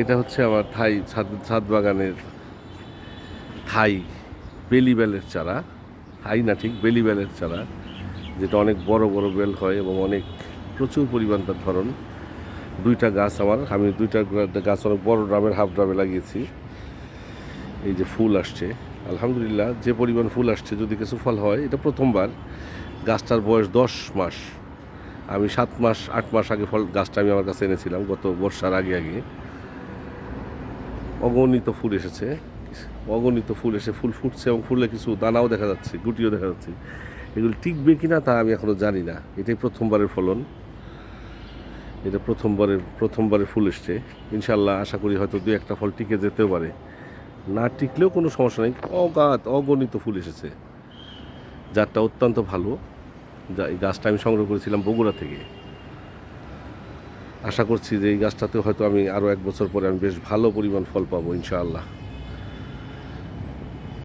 এটা হচ্ছে আমার ছাদ বাগানের থাই বেলি বেলের চারা। থাই না, ঠিক বেলি বেলের চারা, যেটা অনেক বড় বড় বেল হয় এবং অনেক প্রচুর পরিমাণ তার ধরন। দুইটা গাছ আমি দুইটা গাছ অনেক বড় ড্রামের, হাফ ড্রামে লাগিয়েছি। এই যে ফুল আসছে, আলহামদুলিল্লাহ যে পরিমাণ ফুল আসছে, যদি কিছু ফল হয়। এটা প্রথমবার। গাছটার বয়স 10 মাস। আমি 7 মাস 8 মাস আগে গাছটা আমি আমার কাছে এনেছিলাম, গত বর্ষার আগে আগে। অগণিত ফুল এসেছে, অগণিত ফুল এসে ফুল ফুটছে এবং ফুলে কিছু দানাও দেখা যাচ্ছে, গুটিও দেখা যাচ্ছে। এগুলো টিকবে কি না তা আমি এখনও জানি না। এটাই প্রথমবারের ফলন। এটা প্রথমবারের ফুল এসছে। ইনশাল্লাহ আশা করি হয়তো 2-1টা ফল টিকে যেতেও পারে। না টিকলেও কোনো সমস্যা নেই। অগণিত ফুল এসেছে, জাতটা অত্যন্ত ভালো। এই গাছটা আমি সংগ্রহ করেছিলাম বগুড়া থেকে। আশা করছি যে এই গাছটাতেও হয়তো আমি আরও 1 বছর পরে আমি বেশ ভালো পরিমাণ ফল পাবো ইনশাআল্লাহ।